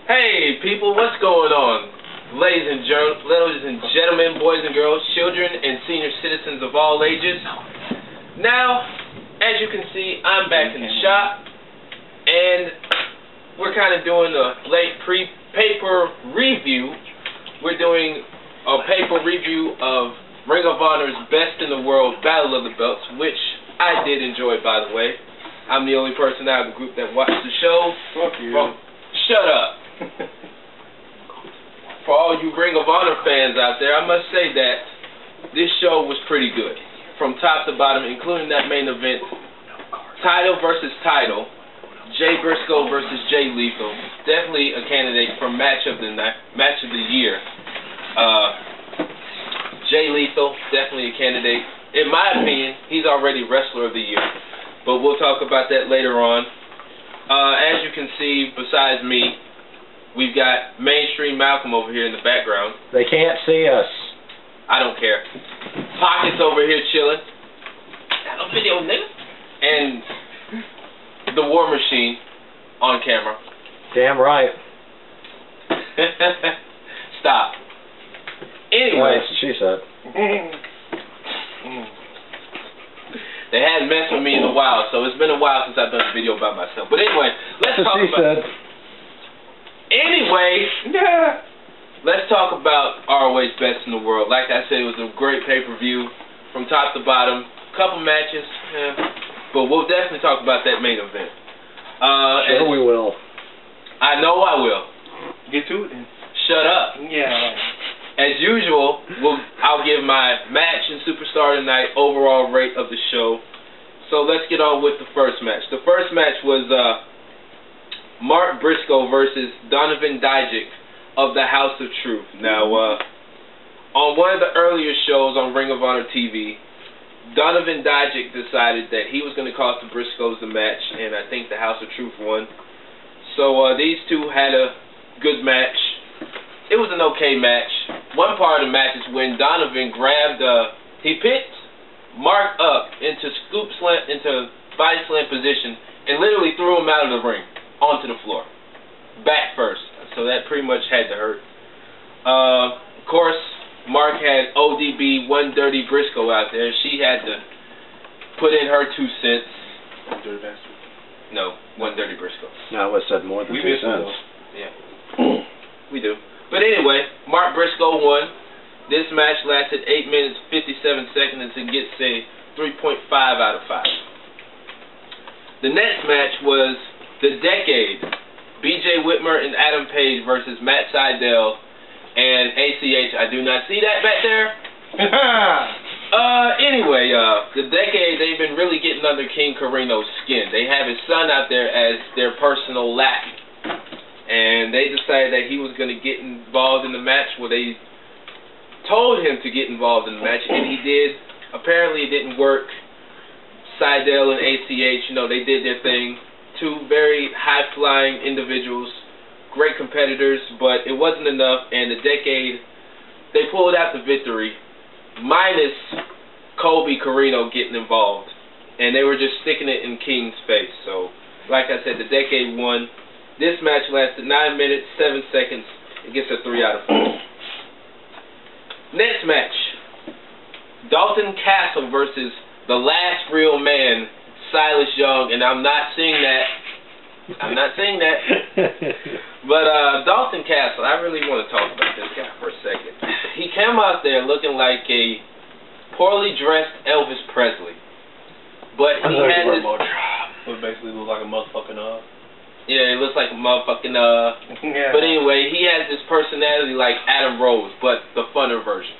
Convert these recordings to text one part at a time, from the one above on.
Hey people, what's going on? Ladies and gentlemen, boys and girls, children and senior citizens of all ages. Now, as you can see, I'm back in the shop, and we're kind of doing a late paper review. We're doing a paper review of Ring of Honor's Best in the World Battle of the Belts, which I did enjoy, by the way. I'm the only person out of the group that watched the show. Fuck you. Well, shut up. For all you Ring of Honor fans out there, I must say that this show was pretty good. From top to bottom, including that main event, title versus title, Jay Briscoe versus Jay Lethal. Definitely a candidate for match of the year. Jay Lethal, definitely a candidate. In my opinion, he's already Wrestler of the Year. But we'll talk about that later on. As you can see, besides me, we've got mainstream Malcolm over here in the background. They can't see us. I don't care. Pockets over here chilling. Got no video, nigga. And the War Machine on camera. Damn right. Stop. Anyway. That's what she said. They hadn't messed with me in a while, so it's been a while since I've done a video by myself. But anyway, let's talk about... Anyway, let's talk about ROH Best in the World. Like I said, it was a great pay-per-view from top to bottom. Couple matches, but we'll definitely talk about that main event. Sure we will. I know I will. Get to it then. Shut up. Yeah. As usual, I'll give my match and Superstar Tonight overall rate of the show. So let's get on with the first match. The first match was Mark Briscoe versus Donovan Tajuk of the House of Truth. Now, on one of the earlier shows on Ring of Honor TV, Donovan Tajuk decided that he was going to cost the Briscoes the match, and I think the House of Truth won. So these two had a good match. It was an okay match. One part of the match is when Donovan grabbed, he picked Mark up into body slam position and literally threw him out of the ring onto the floor, back first. So that pretty much had to hurt. Of course, Mark had ODB One Dirty Briscoe out there. She had to put in her 2 cents. One Dirty Bastard. No, One Dirty Briscoe. No, it said more than 2 cents. Yeah, we do. But anyway, Mark Briscoe won. This match lasted 8 minutes 57 seconds and gets a 3.5 out of 5. The next match was The Decade. BJ Whitmer and Adam Page versus Matt Seidel and ACH. I do not see that back there. Anyway, The Decade, they've been really getting under King Carino's skin. They have his son out there as their personal lackey. And they decided that he was going to get involved in the match. Well, they told him to get involved in the match, and he did. Apparently, it didn't work. Seidel and ACH, you know, they did their thing. Two very high-flying individuals, great competitors, but it wasn't enough. And The Decade, they pulled out the victory, minus Colby Carino getting involved. And they were just sticking it in King's face. So, like I said, The Decade won. This match lasted 9 minutes, 7 seconds. It gets a 3 out of 4. Next match, Dalton Castle versus the last real man, Silas Young. And I'm not seeing that. I'm not saying that. But Dalton Castle, I really want to talk about this guy for a second. He came out there looking like a poorly dressed Elvis Presley. But he had this... So it basically looks like a motherfucking Yeah, it looks like a motherfucking yeah. But anyway, he has this personality like Adam Rose, but the funner version.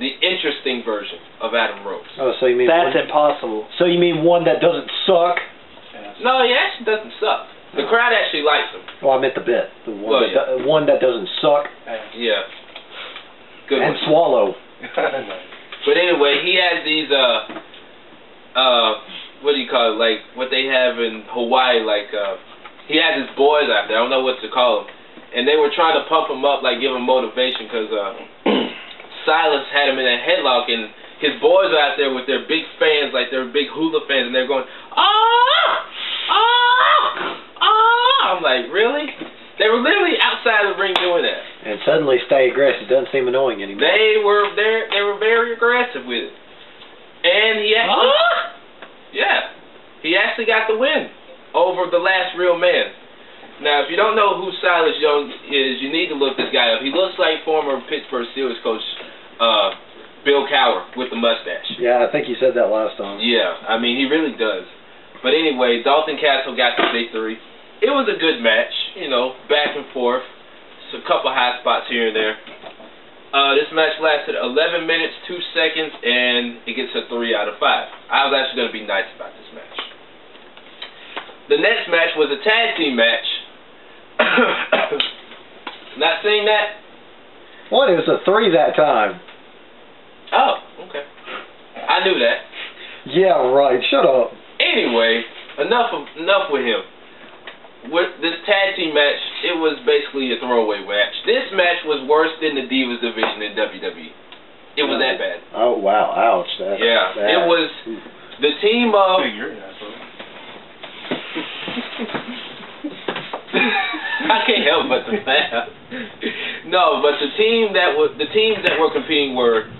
The interesting version of Adam Rose. Oh, so you mean that's impossible. So you mean one that doesn't suck? No, he actually doesn't suck. The crowd actually likes him. Well, I meant the bit. The one, one that doesn't suck. Yeah. Good and one. swallow. But anyway, he has these what do you call it? Like what they have in Hawaii, like he has his boys out there. I don't know what to call them. And they were trying to pump him up, like give him motivation, because Silas had him in a headlock, and his boys are out there with their big fans, like they're big hula fans, and they're going, ah, ah, ah. I'm like, really? They were literally outside the ring doing that. And suddenly stay aggressive doesn't seem annoying anymore. They were very aggressive with it. And he actually, he actually got the win over the last real man. Now, if you don't know who Silas Young is, you need to look this guy up. He looks like former Pittsburgh Steelers coach Bill Cowher with the mustache. Yeah, I think you said that last time. Yeah, I mean, he really does. But anyway, Dalton Castle got the victory. It was a good match, you know, back and forth. Just a couple high spots here and there. This match lasted 11 minutes, 2 seconds, and it gets a 3 out of 5. I was actually going to be nice about this match. The next match was a tag team match. Not seeing that? What? It was a 3 that time. Oh, okay. I knew that. Yeah, right. Shut up. Anyway, enough with him. With this tag team match, it was basically a throwaway match. This match was worse than the Divas division in WWE. It was that bad. Oh, wow. Ouch. It was the team of... I can't help but to laugh. No, but the teams that were competing were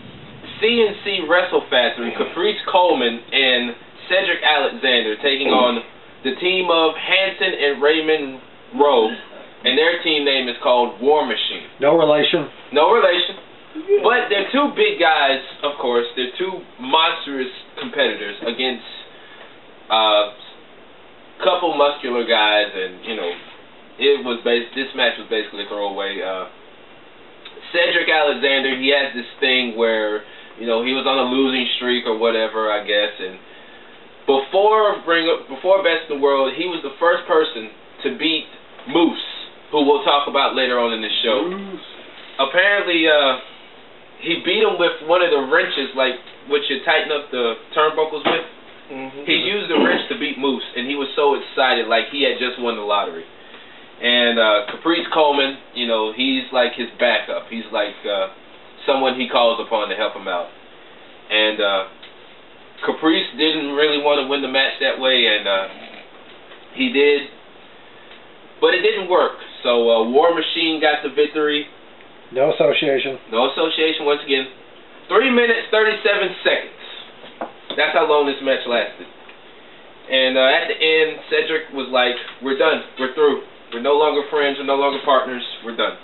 CNC Wrestle Factory, Caprice Coleman, and Cedric Alexander taking on the team of Hanson and Raymond Robe, and their team name is called War Machine. No relation. No relation. But they're two big guys, of course. They're two monstrous competitors against couple muscular guys, and you know, this match was basically a throwaway. Cedric Alexander, he has this thing where, you know, he was on a losing streak or whatever, I guess, and before Best in the World, he was the first person to beat Moose, who we'll talk about later on in the show. Apparently, he beat him with one of the wrenches, like what you tighten up the turnbuckles with. He used the wrench to beat Moose, and he was so excited, like he had just won the lottery. And Caprice Coleman, you know, he's like his backup. He's like someone he calls upon to help him out. And Caprice didn't really want to win the match that way, and he did, but it didn't work. So War Machine got the victory. No association. No association once again. 3 minutes, 37 seconds. That's how long this match lasted. And at the end, Cedric was like, we're done. We're through. We're no longer friends. We're no longer partners. We're done.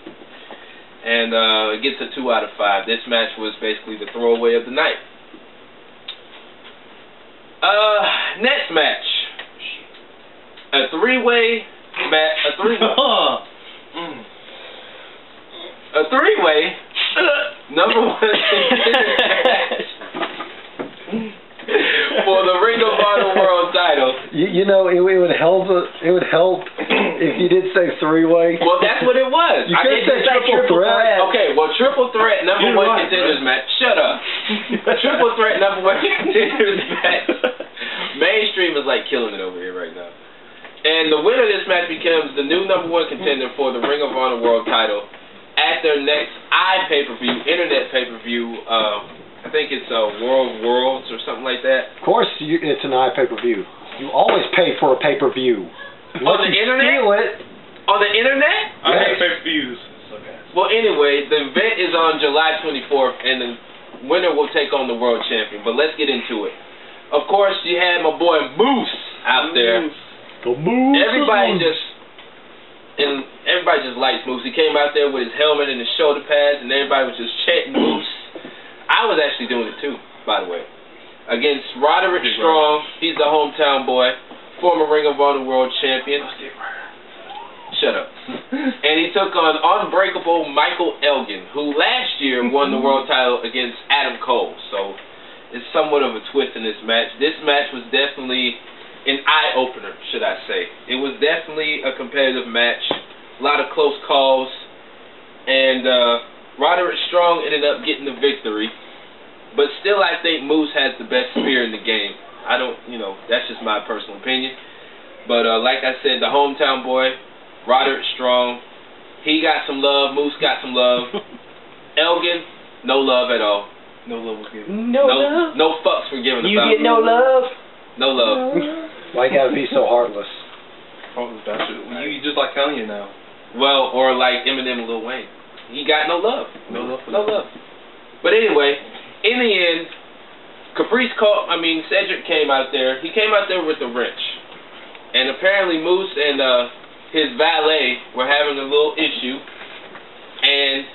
And it gets a 2 out of 5. This match was basically the throwaway of the night. Next match. A three-way match. A three-way number 1 match for the Ring of Honor World title. You know, it would help. It would help if you did say 3-way. Well, that's what it was. You could say triple threat. Okay, well, triple threat number 1 contenders match. Shut up. Triple threat number 1 contenders match. Mainstream is like killing it over here right now. And the winner of this match becomes the new number 1 contender for the Ring of Honor World title at their next pay-per-view, internet pay-per-view. I think it's Worlds or something like that. Of course, it's an pay-per-view. You always pay for a pay-per-view. On the internet? On the internet? I hate pay-per-views. Well, anyway, the event is on July 24th, and the winner will take on the world champion. But let's get into it. Of course, you had my boy Moose out there. The Moose. Everybody just likes Moose. He came out there with his helmet and his shoulder pads, and everybody was just chanting Moose. I was actually doing it too, by the way. Against Roderick Strong, he's the hometown boy, former Ring of Honor World Champion. Shut up. And he took on Unbreakable Michael Elgin, who last year won the world title against Adam Cole. So it's somewhat of a twist in this match. This match was definitely an eye-opener, should I say. It was definitely a competitive match. A lot of close calls. And Roderick Strong ended up getting the victory. But still, I think Moose has the best spear in the game. I don't, you know, that's just my personal opinion. But like I said, the hometown boy, Roderick Strong, he got some love. Moose got some love. Elgin, no love at all. No love was given. No love? No fucks were given You about get no love? No love. Why you gotta be so heartless? Oh, bastard. You just like Kanye now. Well, or like Eminem and Lil Wayne. He got no love. No love for No love. But anyway, in the end, Cedric came out there. He came out there with a wrench. And apparently Moose and his valet were having a little issue. And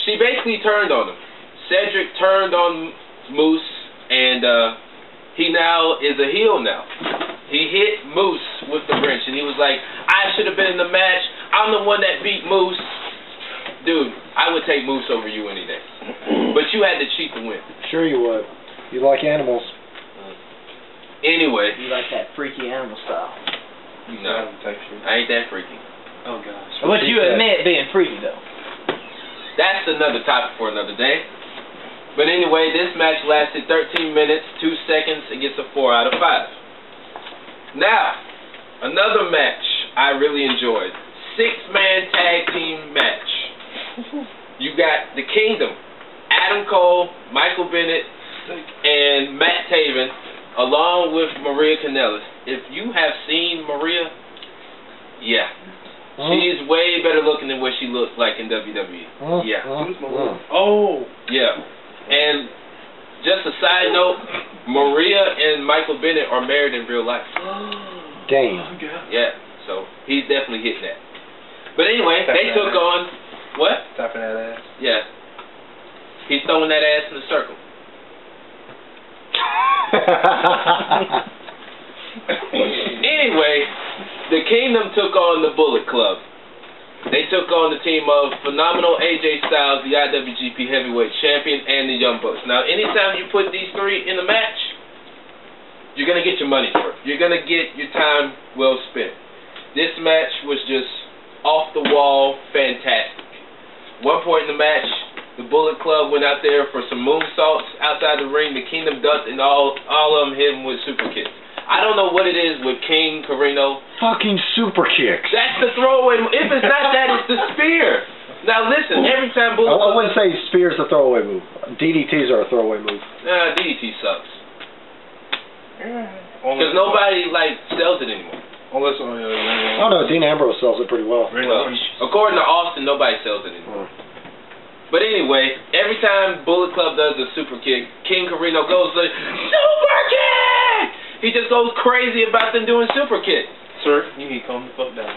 she basically turned on him. Cedric turned on Moose, and he now is a heel now. He hit Moose with the wrench, and he was like, I should have been in the match. I'm the one that beat Moose. Dude, I would take Moose over you any day. But you had to cheat to win. Sure you would. You like animals. Anyway. You like that freaky animal style. No, I ain't that freaky. Oh, gosh. But you admit being freaky, though. That's another topic for another day. But anyway, this match lasted 13 minutes, 2 seconds. It gets a 4 out of 5. Now, another match I really enjoyed. 6-man tag team match. You got the Kingdom. Adam Cole, Michael Bennett, and Matt Taven, along with Maria Kanellis. If you have seen Maria, yeah. She's way better looking than what she looked like in WWE. Yeah. Oh. Yeah. And just a side note, Maria and Michael Bennett are married in real life. Damn. Yeah. So he's definitely hitting that. But anyway, they took on what? Tapping that ass. Yeah. He's throwing that ass in a circle. Anyway, the Kingdom took on the Bullet Club. They took on the team of phenomenal AJ Styles, the IWGP Heavyweight Champion, and the Young Bucks. Now, anytime you put these three in the match, you're going to get your money's worth. You're going to get your time well spent. This match was just off the wall, fantastic. One point in the match, the Bullet Club went out there for some moonsaults outside the ring. The Kingdom ducked, and all of them hit him with super kicks. I don't know what it is with King Carino. Fucking super kicks. That's the throwaway. If it's not that, it's the spear. Now listen, every time Bullet Club... I wouldn't say spear's a throwaway move. DDTs are a throwaway move. Nah, DDT sucks. Because nobody, sells it anymore. Unless, oh no, Dean Ambrose sells it pretty well. Well, according to Austin, nobody sells it anymore. But anyway, every time Bullet Club does a super kick, King Carino goes like, super kick! He just goes crazy about them doing super kicks. Sir, you need to calm the fuck down.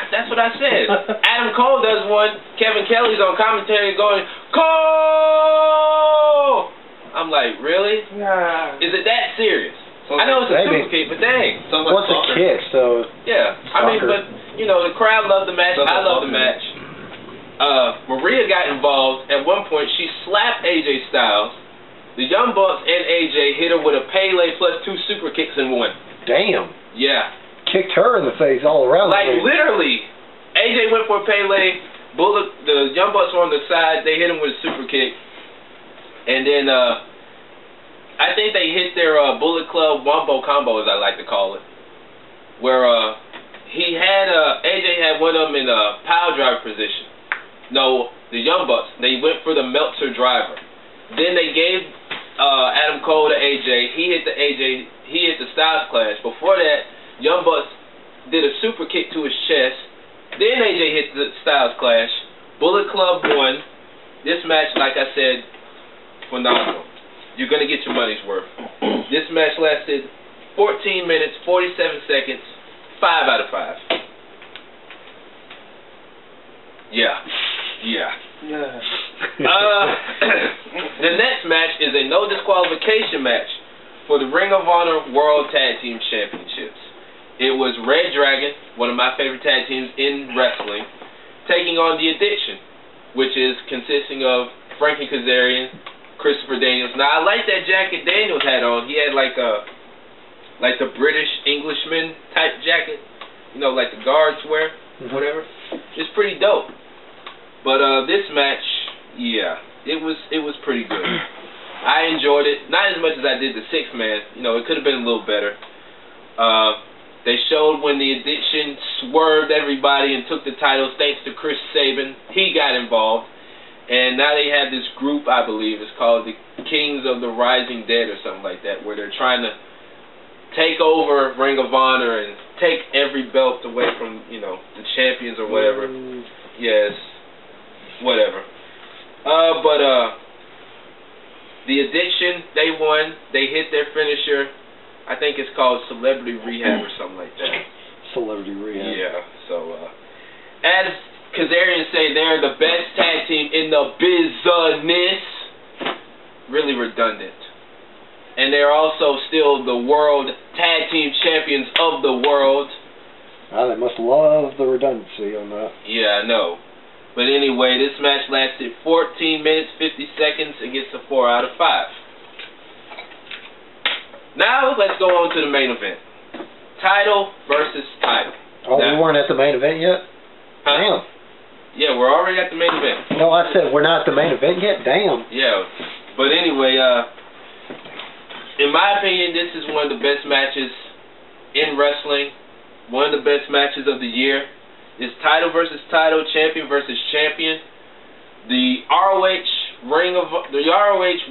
That's what I said. Adam Cole does one. Kevin Kelly's on commentary going, Cole! I'm like, really? Yeah. Is it that serious? I know it's a super kick, but dang. What's a kick, so... Yeah. I mean, but, the crowd loved the match. I love the match. Maria got involved. At one point, she slapped AJ Styles. The Young Bucks and AJ hit her with a Pele plus 2 super kicks in one. Damn. Yeah. Kicked her in the face all around. Literally. AJ went for a Pele. The Young Bucks were on the side. They hit him with a super kick. And then, I think they hit their Bullet Club Wombo combo, as I like to call it. Where, AJ had one of them in a pile driver position. No, the Young Bucks, they went for the Meltzer driver. Then they gave Adam Cole to AJ. He hit the Styles Clash. Before that, Young Bucks did a super kick to his chest. Then AJ hit the Styles Clash. Bullet Club won. This match, like I said, phenomenal. You're going to get your money's worth. This match lasted 14 minutes, 47 seconds, 5 out of 5. Yeah. The next match is a no disqualification match for the Ring of Honor World Tag Team Championships. It was Red Dragon, one of my favorite tag teams in wrestling, taking on The Addiction, which is consisting of Frankie Kazarian, Christopher Daniels. Now I like that jacket Daniels had on. He had like the British Englishman type jacket, like the guards wear, whatever. It's pretty dope. But this match, yeah, it was pretty good. I enjoyed it, not as much as I did the 6-man. It could have been a little better. They showed when the Addiction swerved everybody and took the titles thanks to Chris Sabin. He got involved. And now they have this group, I believe, it's called the Kings of the Rising Dead or something like that, where they're trying to take over Ring of Honor and take every belt away from, you know, the champions or whatever. Yes, whatever. But the Addiction, they won. They hit their finisher. I think it's called Celebrity Rehab or something like that. Celebrity Rehab. Yeah. So, as Kazarians say, they're the best tag team in the business. Really redundant. And they're also still the world tag team champions of the world. They must love the redundancy on that. Yeah, I know. But anyway, this match lasted 14 minutes, 50 seconds. It gets a 4 out of 5. Now, let's go on to the main event. Title versus title. Oh, we weren't at the main event yet? Huh? Damn. Yeah, we're already at the main event. No, I said we're not at the main event yet? Damn. Yeah. But anyway, in my opinion, this is one of the best matches in wrestling. One of the best matches of the year. It's title versus title, champion versus champion. The ROH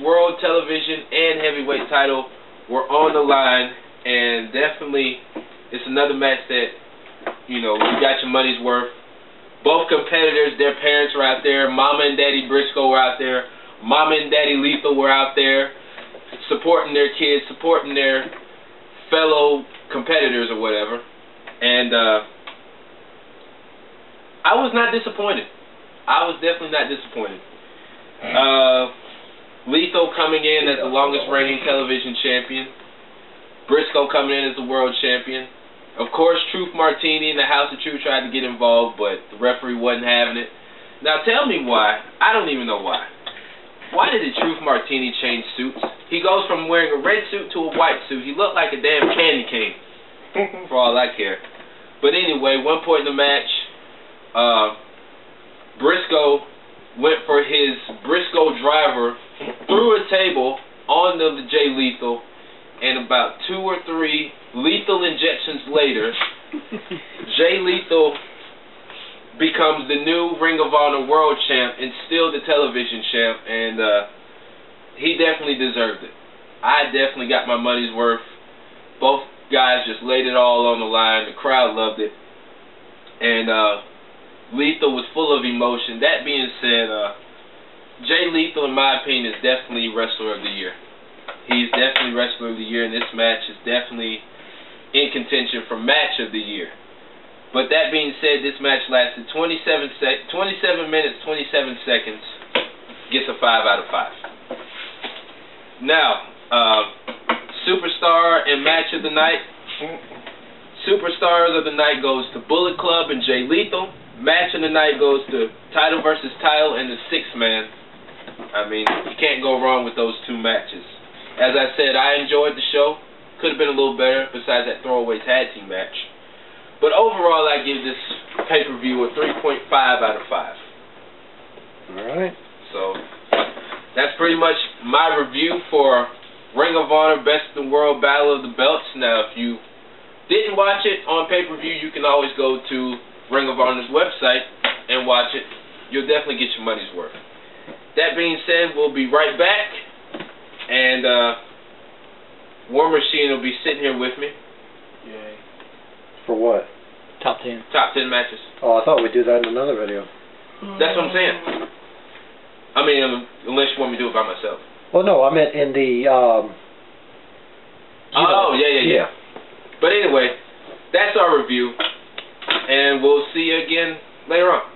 World Television and Heavyweight title were on the line, and definitely it's another match that, you know, you got your money's worth. Both competitors, their parents were out there. Mama and Daddy Briscoe were out there. Mama and Daddy Lethal were out there supporting their kids, supporting their fellow competitors or whatever. And I was not disappointed. I was definitely not disappointed. Lethal coming in as the longest reigning television champion. Briscoe coming in as the world champion. Of course, Truth Martini and the House of Truth tried to get involved, but the referee wasn't having it. Now tell me why. I don't even know why. Why did the Truth Martini change suits? He goes from wearing a red suit to a white suit. He looked like a damn candy cane, for all I care. But anyway, one point in the match, Briscoe went for his Briscoe driver through a table on the Jay Lethal, and about 2 or 3 lethal injections later, Jay Lethal becomes the new Ring of Honor World Champ and still the television champ, and he definitely deserved it. I definitely got my money's worth. Both guys just laid it all on the line. The crowd loved it, and Lethal was full of emotion. That being said, Jay Lethal, in my opinion, is definitely Wrestler of the Year. He's definitely Wrestler of the Year, and this match is definitely in contention for Match of the Year. But that being said, this match lasted 27 minutes, 27 seconds. Gets a 5 out of 5. Now, Superstar and Match of the Night. Superstars of the Night goes to Bullet Club and Jay Lethal. Match of the Night goes to Title versus Title and the 6th Man. I mean, you can't go wrong with those 2 matches. As I said, I enjoyed the show. Could have been a little better besides that throwaway tag team match. But overall, I give this pay-per-view a 3.5 out of 5. Alright. So, that's pretty much my review for Ring of Honor Best in the World Battle of the Belts. Now, if you didn't watch it on pay-per-view, you can always go to Ring of Honor's website and watch it. You'll definitely get your money's worth. That being said, we'll be right back. And War Machine will be sitting here with me. Yay. For what? Top 10. Top 10 matches. Oh, I thought we'd do that in another video. That's what I'm saying. I mean, unless you want me to do it by myself. Well, no, I meant in the, yeah. But anyway, that's our review. And we'll see you again later on.